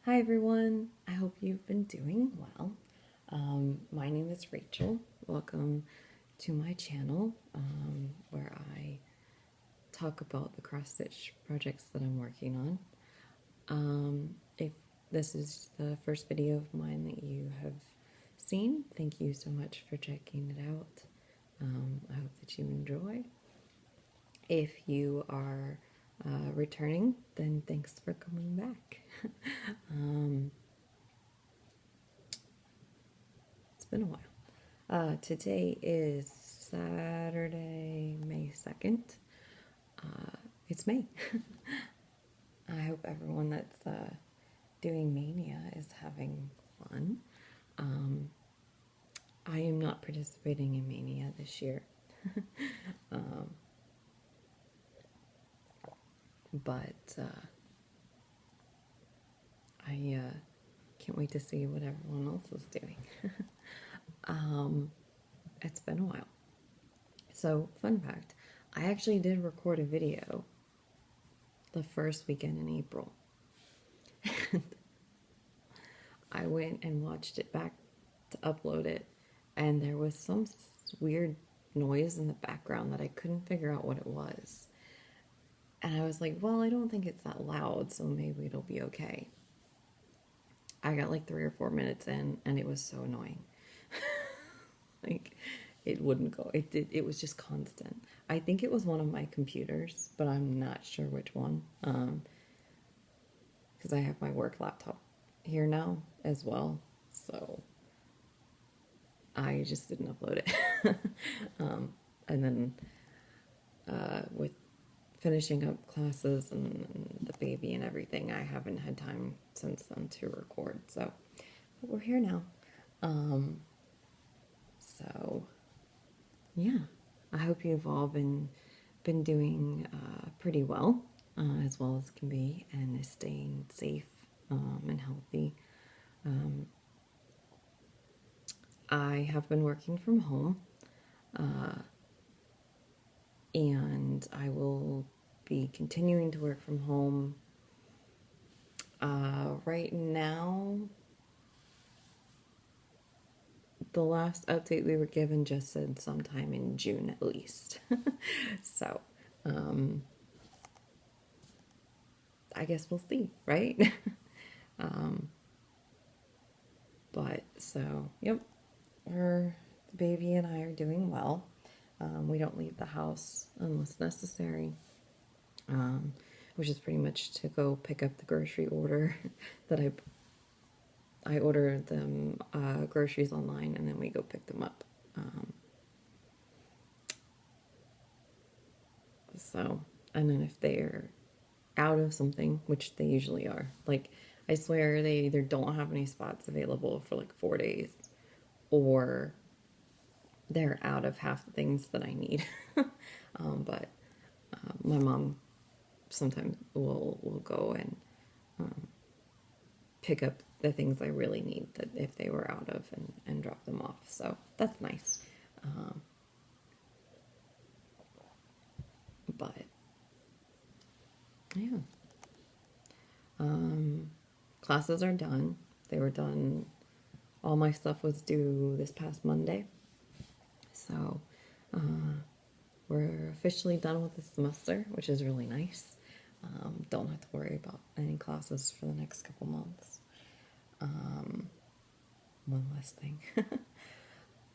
Hi everyone, I hope you've been doing well. My name is Rachel. Welcome to my channel where I talk about the cross-stitch projects that I'm working on. If this is the first video of mine that you have seen, thank you so much for checking it out. I hope that you enjoy. If you are returning, then thanks for coming back. It's been a while. Today is Saturday, May 2nd. It's May. I hope everyone that's doing Mania is having fun. I am not participating in Mania this year. But I can't wait to see what everyone else is doing. It's been a while. So, fun fact, I actually did record a video the first weekend in April. I went and watched it back to upload it, and there was some weird noise in the background that I couldn't figure out what it was. And I was like, well, I don't think it's that loud, so maybe it'll be okay. I got like 3 or 4 minutes in, and it was so annoying. Like, it wouldn't go. It was just constant. I think it was one of my computers, but I'm not sure which one. Because I have my work laptop here now as well, so I just didn't upload it. And then with finishing up classes and the baby and everything, I haven't had time since then to record. So, but we're here now. So yeah, I hope you've all been doing pretty well as can be, and is staying safe and healthy. I have been working from home, and I will be continuing to work from home. Right now, the last update we were given just said sometime in June at least. So, I guess we'll see, right? But so, yep, the baby and I are doing well. We don't leave the house unless necessary, which is pretty much to go pick up the grocery order that I order them groceries online, and then we go pick them up. So, and then if they're out of something, which they usually are, like, I swear they either don't have any spots available for like 4 days, or they're out of half the things that I need. But my mom sometimes will go and pick up the things I really need that if they were out of, and drop them off. So that's nice. But yeah, classes are done. They were done. All my stuff was due this past Monday. So we're officially done with the semester, which is really nice. Don't have to worry about any classes for the next couple months. One less thing.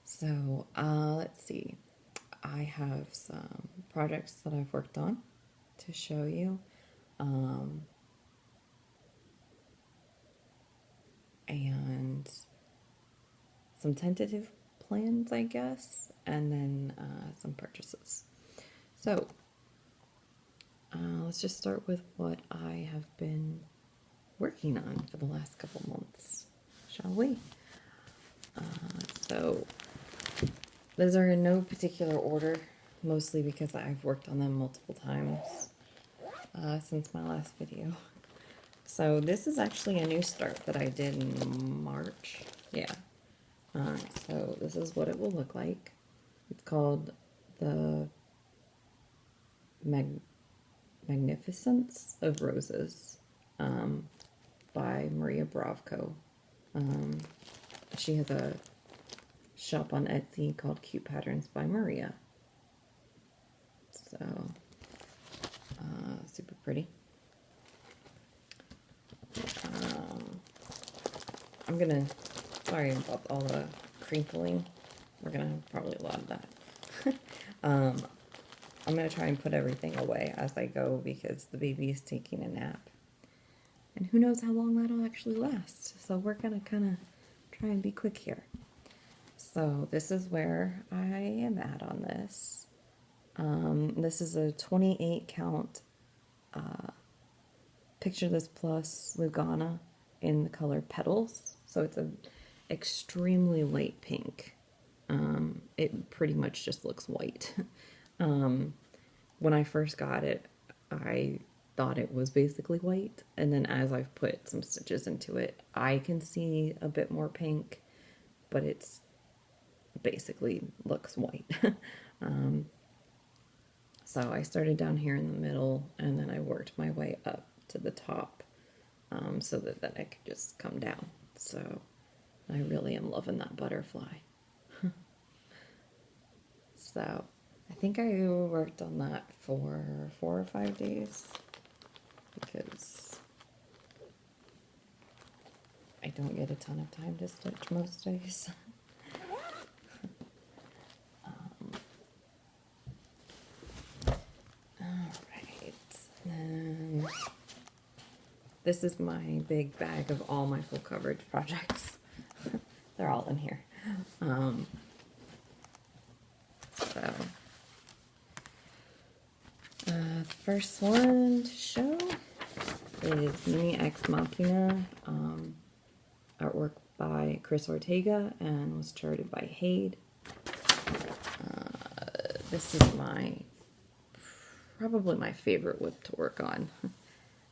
So let's see. I have some projects that I've worked on to show you. And some tentative plans, I guess, and then some purchases. So let's just start with what I have been working on for the last couple months, shall we? So those are in no particular order, mostly because I've worked on them multiple times since my last video. So this is actually a new start that I did in March. Yeah. So this is what it will look like. It's called the Magnificence of Roses. by Maria Bravko. She has a shop on Etsy called Cute Patterns by Maria. So, super pretty. I'm gonna, sorry about all the crinkling. We're gonna have probably a lot of that. I'm gonna try and put everything away as I go because the baby is taking a nap. And who knows how long that'll actually last. So we're gonna kind of try and be quick here. So this is where I am at on this. This is a 28 count Picture This Plus Lugana in the color Petals. So it's an extremely light pink. It pretty much just looks white. When I first got it, I thought it was basically white, and then as I've put some stitches into it, I can see a bit more pink, but it's basically looks white. So I started down here in the middle, and then I worked my way up to the top, so that then it could just come down. So I really am loving that butterfly. So I think I worked on that for 4 or 5 days because I don't get a ton of time to stitch most days. Alright, then this is my big bag of all my full coverage projects. They're all in here. First one to show is Mini Ex Machina, artwork by Chris Ortega and was charted by Hade. This is probably my favorite whip to work on.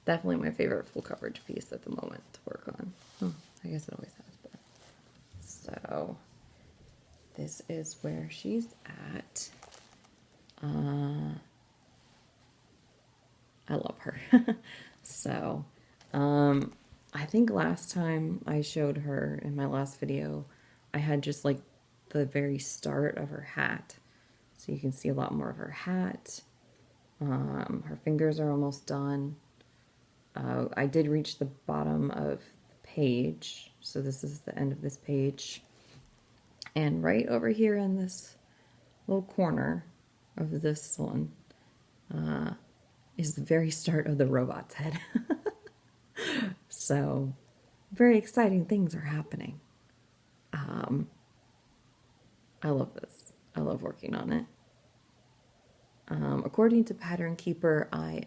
Definitely my favorite full coverage piece at the moment to work on. Oh, I guess it always has been. So this is where she's at. I love her. So, I think last time I showed her in my last video, I had just like the very start of her hat. So you can see a lot more of her hat. Her fingers are almost done. I did reach the bottom of the page. So this is the end of this page. And right over here in this little corner of this one, is the very start of the robot's head. So, very exciting things are happening. I love this. I love working on it. According to Pattern Keeper, I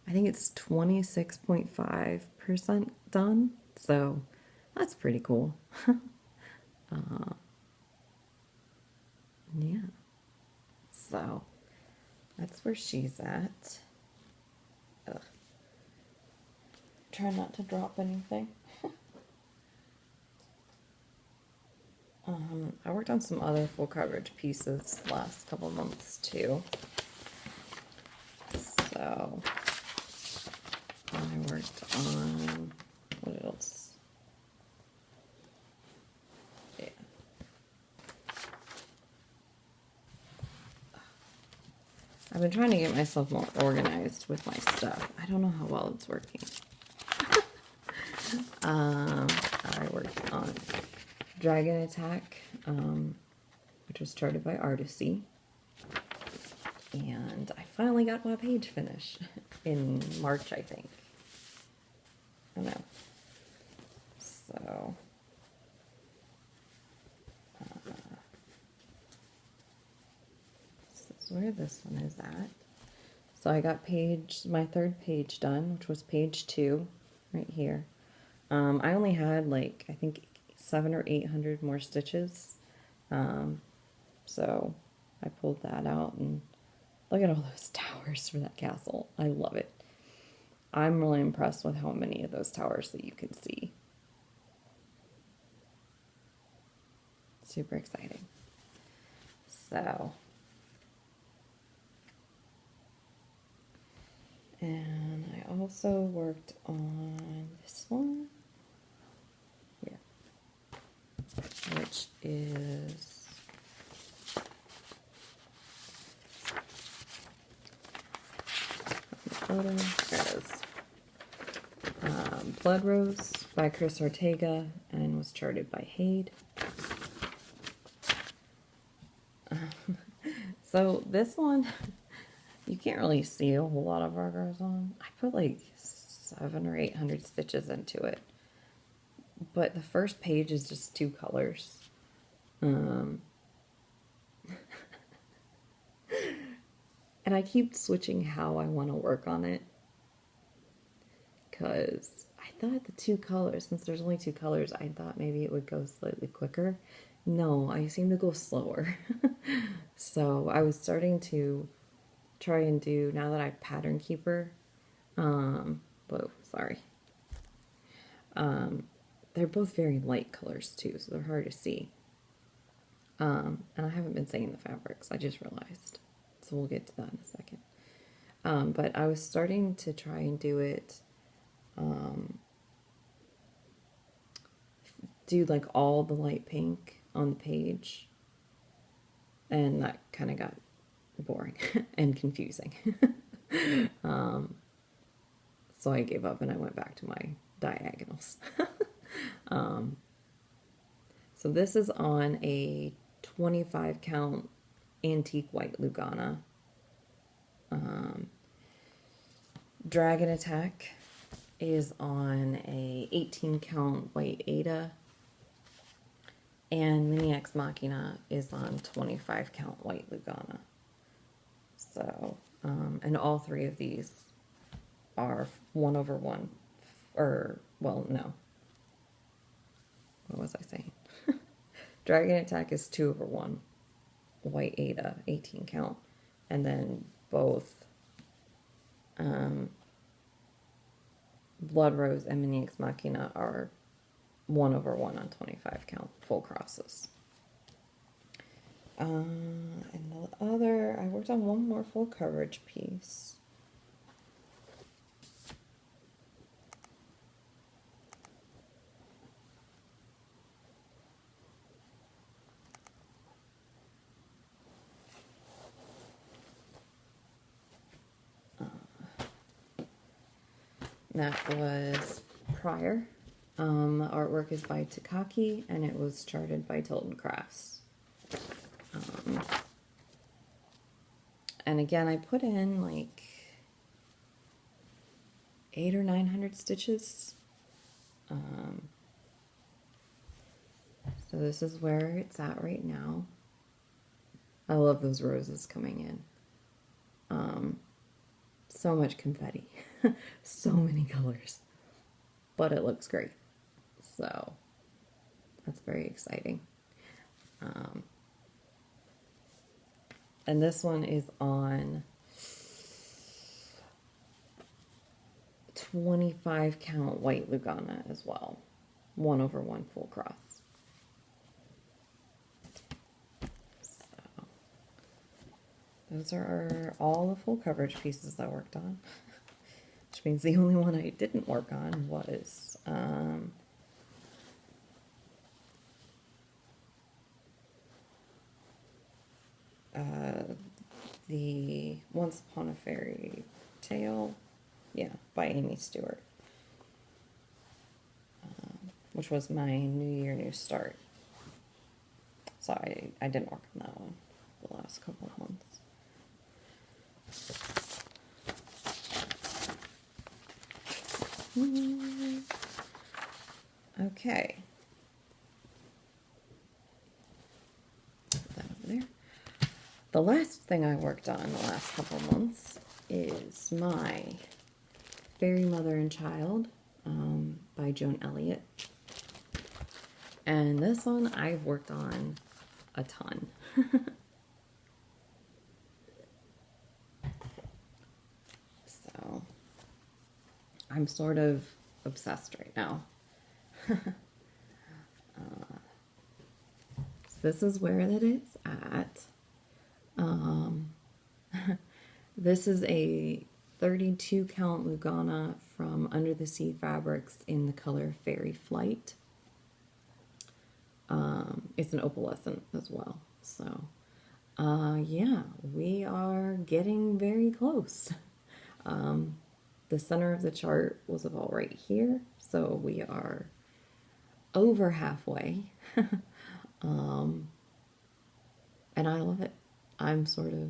think it's 26.5% done. So, that's pretty cool. Yeah. So, that's where she's at. Ugh. Try not to drop anything. I worked on some other full coverage pieces last couple months too. So I worked on, what else? Yeah. I've been trying to get myself more organized with my stuff. I don't know how well it's working. I worked on Dragon Attack, which was charted by Artisy. And I finally got my page finish in March, I think. I know. So, this is where this one is at. So I got my third page done, which was page 2, right here. I only had like, I think 700 or 800 more stitches. So I pulled that out and look at all those towers for that castle. I love it. I'm really impressed with how many of those towers that you can see. Super exciting. So, and I also worked on this one here, which is photo. There it is. Blood Rose by Chris Ortega and was charted by Hade. So this one, you can't really see a whole lot of progress on. I put like 700 or 800 stitches into it. But the first page is just 2 colors. And I keep switching how I want to work on it. Because I thought the 2 colors, since there's only 2 colors, I thought maybe it would go slightly quicker. No, I seem to go slower. So I was starting to try and do, now that I pattern keeper, sorry. They're both very light colors too, so they're hard to see. And I haven't been saying the fabrics, I just realized. So we'll get to that in a second. But I was starting to try and do it, do like all the light pink on the page. And that kind of got boring and confusing. So I gave up and I went back to my diagonals. So this is on a 25 count antique white Lugana. Dragon Attack is on a 18 count white Ada. And Mini Ex Machina is on 25 count white Lugana. So, and all 3 of these are 1/1, or, well, no. What was I saying? Dragon Attack is 2/1, white Ada, 18 count. And then both Blood Rose and Mini Ex Machina are 1/1 on 25 count full crosses. And the other, I worked on one more full coverage piece. That was Prior. The artwork is by Takaki, and it was charted by Tilton Crafts. And again, I put in like 800 or 900 stitches. So this is where it's at right now. I love those roses coming in. So much confetti. So many colors. But it looks great. So that's very exciting. And this one is on 25 count white Lugana as well. 1/1 full cross. So those are all the full coverage pieces I worked on. Which means the only one I didn't work on was the Once Upon a Fairy Tale, yeah, by Amy Stewart, which was my New Year, New Start. So I didn't work on that one the last couple of months. Okay. Put that over there. The last thing I worked on the last couple of months is my Fairy Mother and Child by Joan Elliott. And this one I've worked on a ton. So I'm sort of obsessed right now. So this is where that it's at. This is a 32 count Lugana from Under the Sea Fabrics in the color Fairy Flight. It's an opalescent as well. So, yeah, we are getting very close. The center of the chart was about right here, so we are over halfway. And I love it. I'm sort of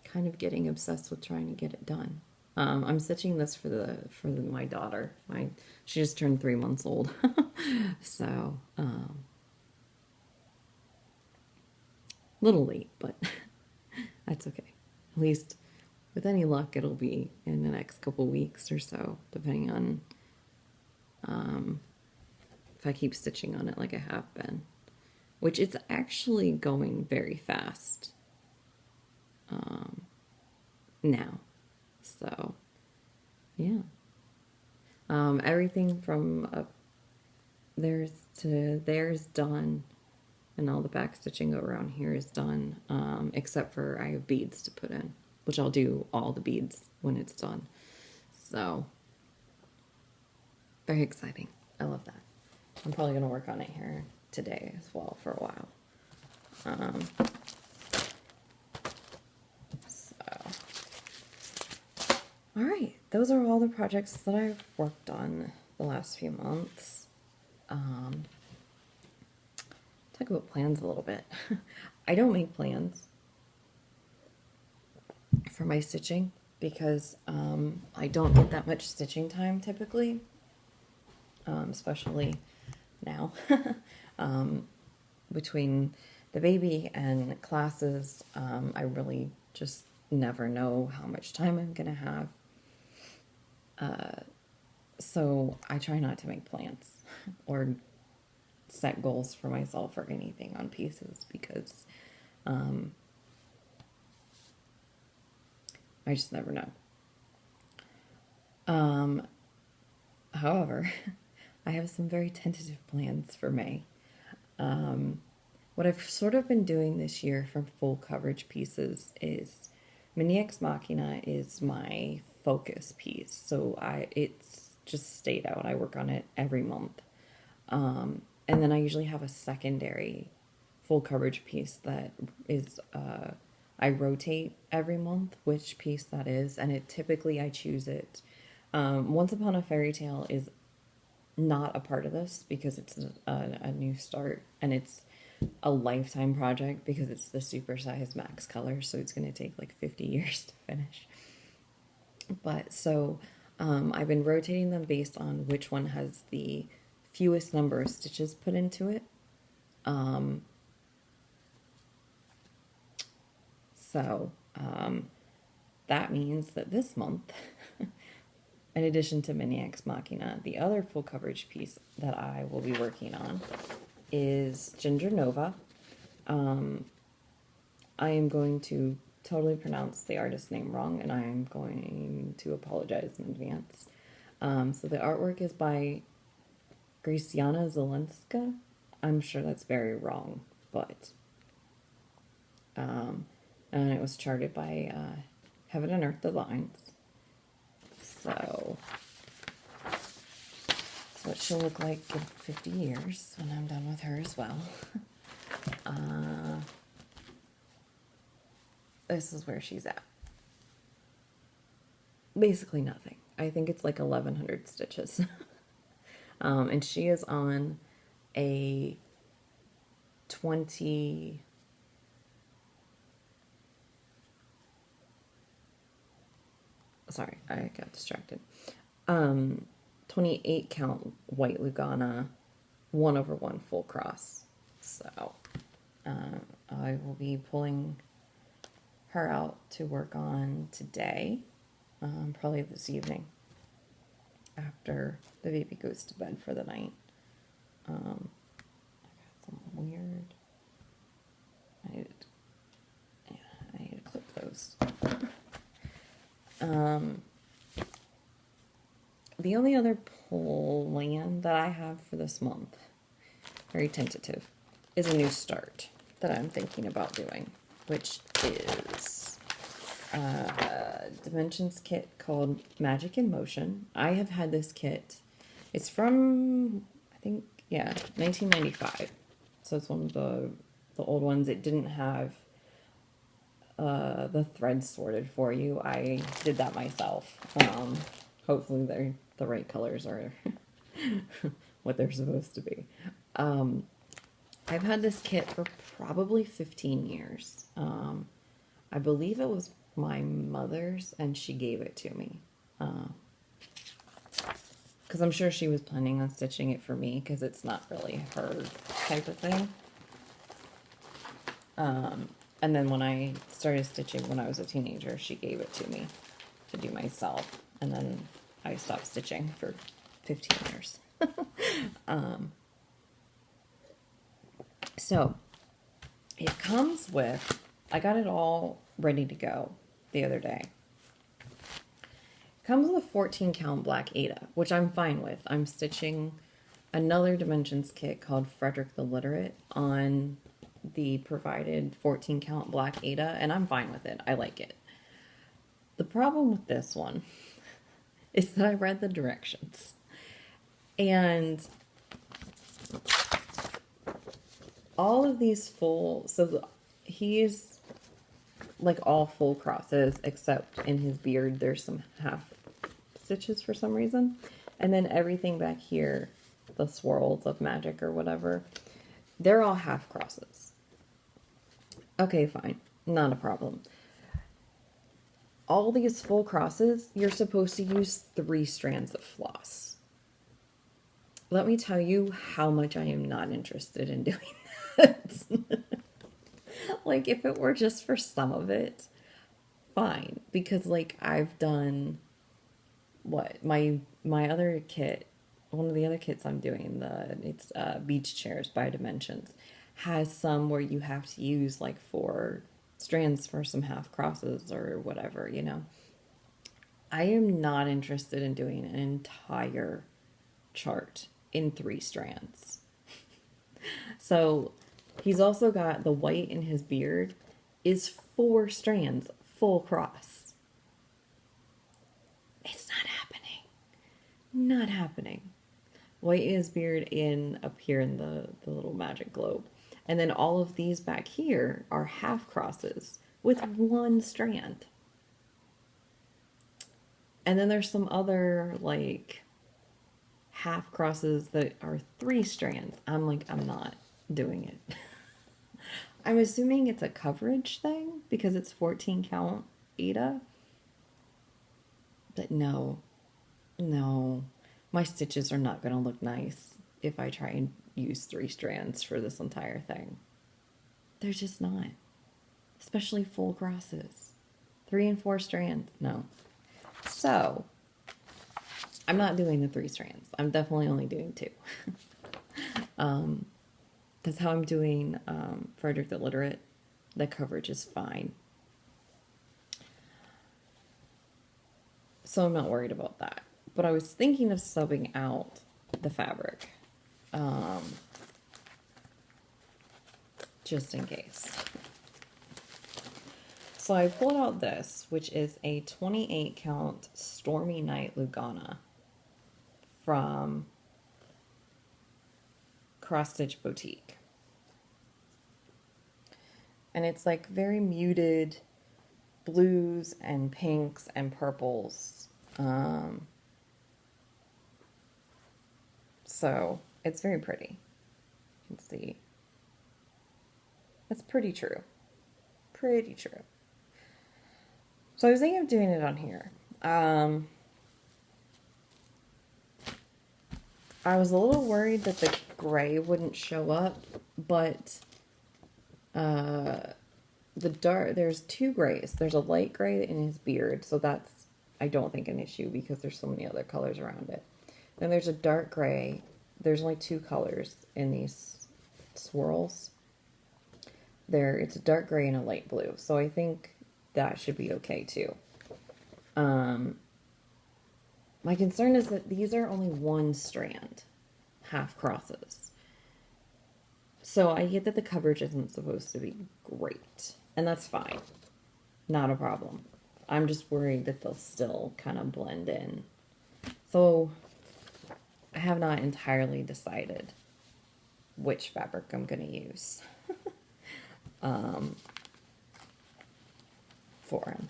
kind of getting obsessed with trying to get it done. I'm stitching this for my daughter. She just turned 3 months old, so little late, but that's okay. At least with any luck, it'll be in the next couple weeks or so, depending on if I keep stitching on it like I have been, which it's actually going very fast now. So, yeah. Everything from up there's to there's done, and all the back stitching around here is done, except for I have beads to put in, which I'll do all the beads when it's done. So, very exciting. I love that. I'm probably going to work on it here today as well for a while. All right, those are all the projects that I've worked on the last few months. Talk about plans a little bit. I don't make plans for my stitching because I don't get that much stitching time typically, especially now. Between the baby and classes, I really just never know how much time I'm going to have. So I try not to make plans or set goals for myself or anything on pieces because I just never know. However, I have some very tentative plans for May. What I've sort of been doing this year for full coverage pieces is Mini Ex Machina is my focus piece. So it's just stayed out. I work on it every month. And then I usually have a secondary full coverage piece that is, I rotate every month which piece that is. And typically I choose it. Once Upon a Fairy Tale is not a part of this because it's a new start, and it's a lifetime project because it's the supersized max color, so it's going to take like 50 years to finish. But so I've been rotating them based on which one has the fewest number of stitches put into it. So that means that this month, in addition to Mini Ex Machina, the other full coverage piece that I will be working on is Ginger Nova. I am going to totally pronounce the artist's name wrong, and I am going to apologize in advance. So the artwork is by Graciana Zelenska. I'm sure that's very wrong, but and it was charted by Heaven and Earth Designs. So that's what she'll look like in 50 years when I'm done with her as well. This is where she's at. Basically nothing. I think it's like 1,100 stitches. And she is on a 20... Sorry, I got distracted. 28 count white Lugana, 1/1 full cross. So I will be pulling her out to work on today, probably this evening after the baby goes to bed for the night. I got some weird. I need to clip those. The only other plan that I have for this month, very tentative, is a new start that I'm thinking about doing, which is Dimensions kit called Magic in Motion. I have had this kit. It's from, I think, yeah, 1995. So it's one of the old ones. It didn't have the threads sorted for you. I did that myself. Hopefully they're the right colors are what they're supposed to be. I've had this kit for probably 15 years. I believe it was my mother's and she gave it to me. Because I'm sure she was planning on stitching it for me because it's not really her type of thing. And then when I started stitching when I was a teenager, she gave it to me to do myself. And then I stopped stitching for 15 years. So it comes with, I got it all ready to go the other day. It comes with a 14 count black Aida, which I'm fine with. I'm stitching another Dimensions kit called Frederick the Literate on the provided 14 count black Aida, and I'm fine with it. I like it. The problem with this one is that I read the directions. And all of these he's like all full crosses, except in his beard there's some half stitches for some reason. And then everything back here, the swirls of magic or whatever, they're all half crosses. Okay, fine. Not a problem. All these full crosses, you're supposed to use 3 strands of floss. Let me tell you how much I am not interested in doing that. Like, if it were just for some of it, fine. Because, like, I've done, my other kit, one of the other kits I'm doing, it's Beach Chairs by Dimensions, has some where you have to use, like, 4 strands for some half crosses or whatever, you know. I am not interested in doing an entire chart in 3 strands. So he's also got the white in his beard is 4 strands full cross. It's not happening. Not happening. White in his beard up here in the little magic globe. And then all of these back here are half crosses with 1 strand. And then there's some other, like, half crosses that are 3 strands. I'm like, I'm not doing it. I'm assuming it's a coverage thing because it's 14 count Aida. But no. My stitches are not going to look nice if I try and use 3 strands for this entire thing. They're just not. Especially full crosses. 3 and 4 strands. No. So, I'm not doing the 3 strands. I'm definitely only doing 2. That's how I'm doing Frederick the Literate. The coverage is fine. So I'm not worried about that. But I was thinking of subbing out the fabric. Just in case. So I pulled out this, which is a 28 count Stormy Night Lugana from Cross Stitch Boutique. And it's like very muted blues and pinks and purples. So it's very pretty. You can see. That's pretty true. Pretty true. So I was thinking of doing it on here. I was a little worried that the gray wouldn't show up, but there's 2 grays. There's a light gray in his beard, so that's, I don't think, an issue because there's so many other colors around it. Then there's a dark gray. There's only 2 colors in these swirls. It's a dark gray and a light blue, so I think that should be okay too. My concern is that these are only 1 strand, half crosses. So I get that the coverage isn't supposed to be great, and that's fine. Not a problem. I'm just worried that they'll still kind of blend in. So I have not entirely decided which fabric I'm going to use for them.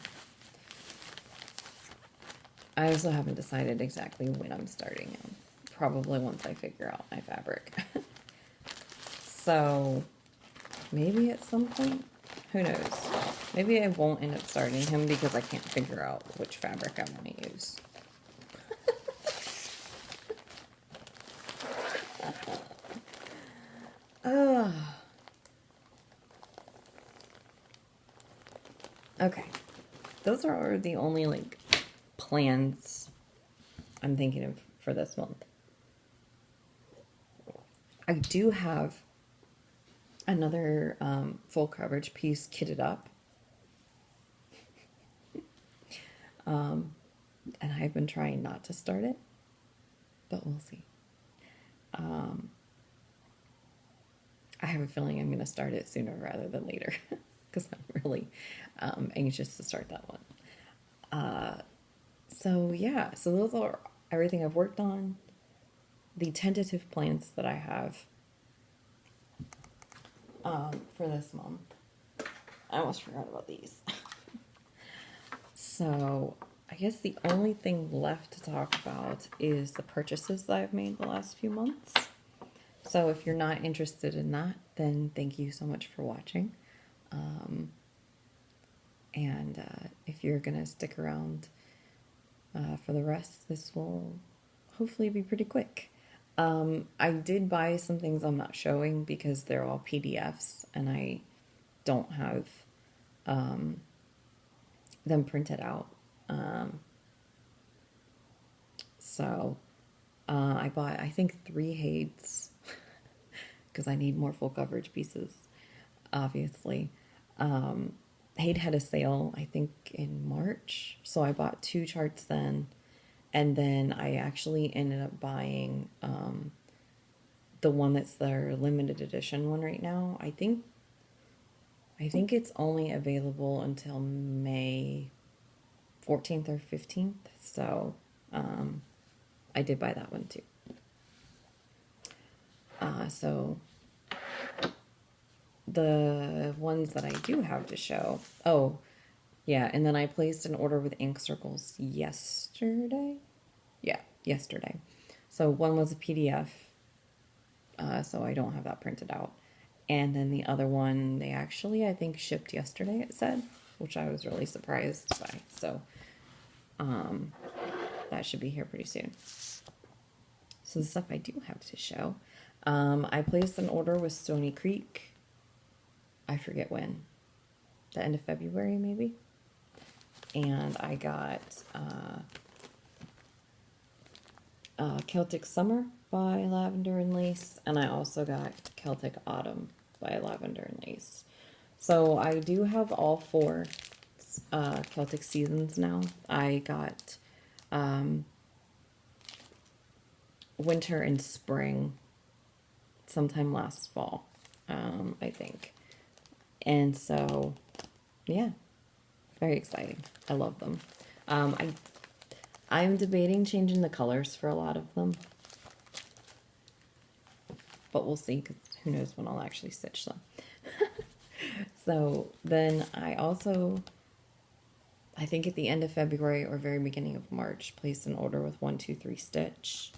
I also haven't decided exactly when I'm starting them. Probably once I figure out my fabric. So maybe at some point, who knows? Maybe I won't end up starting him because I can't figure out which fabric I want to use. Okay. Those are the only like plans I'm thinking of for this month. I do have another full coverage piece kitted up. And I've been trying not to start it, but we'll see. I have a feeling I'm going to start it sooner rather than later because I'm really anxious to start that one. So yeah, so those are everything I've worked on. The tentative plans that I have for this month. I almost forgot about these. So I guess the only thing left to talk about is the purchases that I've made the last few months. So if you're not interested in that, then thank you so much for watching. And if you're going to stick around for the rest, this will hopefully be pretty quick. I did buy some things I'm not showing because they're all PDFs and I don't have them printed out. So I bought, I think, 3 Hades because I need more full coverage pieces, obviously. Hade had a sale, I think, in March, so I bought 2 charts then, and then I actually ended up buying the one that's their limited edition one right now. I think it's only available until May 14th or 15th, so I did buy that one too. So the ones that I do have to show, oh yeah, and then I placed an order with ink circles yesterday. Yeah, yesterday. So one was a PDF, so I don't have that printed out. And then the other one, they actually, I think, shipped yesterday, it said, which I was really surprised by. So that should be here pretty soon. So the stuff I do have to show. I placed an order with Stony Creek. I forget when. The end of February, maybe? And I got Celtic Summer by Lavender and Lace, and I also got Celtic Autumn by Lavender and Lace. So I do have all 4 Celtic seasons now. I got winter and spring sometime last fall, I think. And so, yeah, very exciting. I love them. I'm debating changing the colors for a lot of them, but we'll see, because who knows when I'll actually stitch them. So then I also, I think at the end of February or very beginning of March, placed an order with 123 Stitch,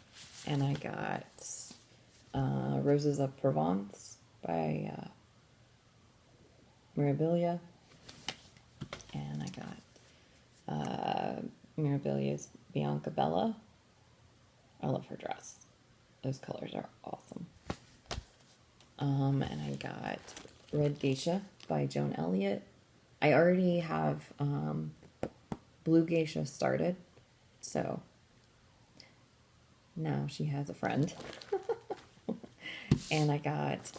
and I got Roses of Provence by Mirabilia, and I got Mirabilia's Bianca Bella. I love her dress. Those colors are awesome. And I got Red Geisha by Joan Elliott. I already have Blue Geisha started, so now she has a friend. And I got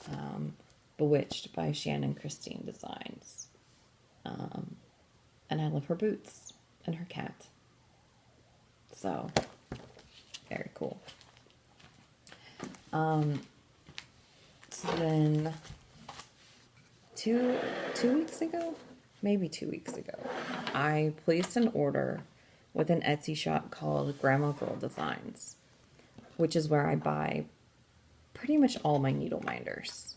Bewitched by Shannon Christine Designs. And I love her boots and her cat. So, very cool. So then, two weeks ago, maybe 2 weeks ago, I placed an order with an Etsy shop called Grandma Girl Designs, which is where I buy pretty much all my needle minders.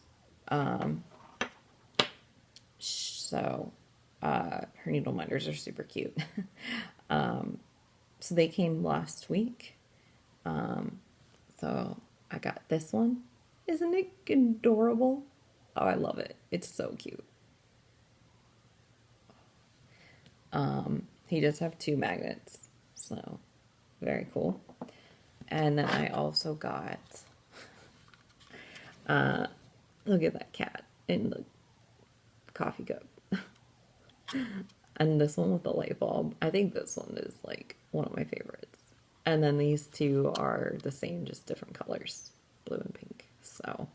So her needle minders are super cute. So they came last week. So I got this one. Isn't it adorable? Oh, I love it. It's so cute. He does have 2 magnets, so very cool. And then I also got, look at that cat in the coffee cup. And this one with the light bulb. I think this one is like one of my favorites. And then these 2 are the same, just different colors, blue and pink. So,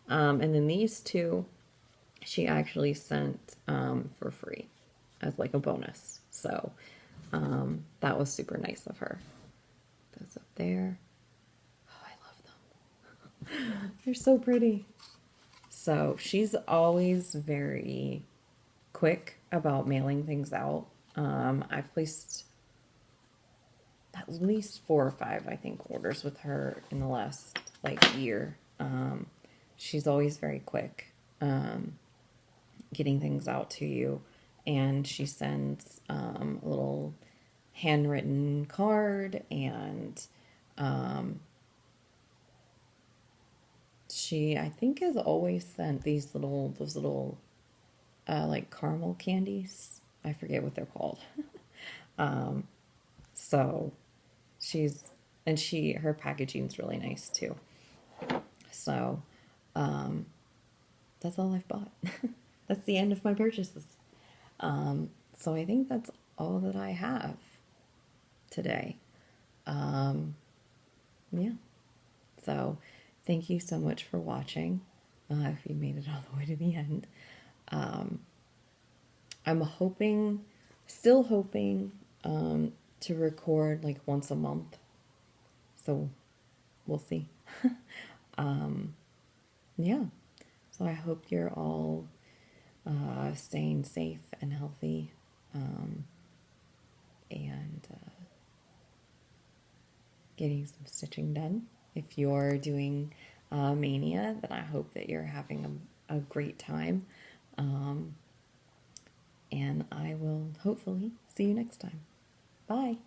and then these 2, she actually sent for free as like a bonus. So that was super nice of her. Those up there. Oh, I love them. They're so pretty. So she's always very quick about mailing things out. I've placed at least 4 or 5, I think, orders with her in the last like year. She's always very quick getting things out to you, and she sends a little handwritten card, and she, I think, has always sent those little like caramel candies. I forget what they're called. So her packaging's really nice too. So that's all I've bought. That's the end of my purchases. So I think that's all that I have today. Yeah. So thank you so much for watching. If you made it all the way to the end. I'm still hoping to record like once a month. So we'll see. Yeah. So I hope you're all staying safe and healthy, and getting some stitching done. If you're doing Mania, then I hope that you're having a great time. And I will hopefully see you next time. Bye.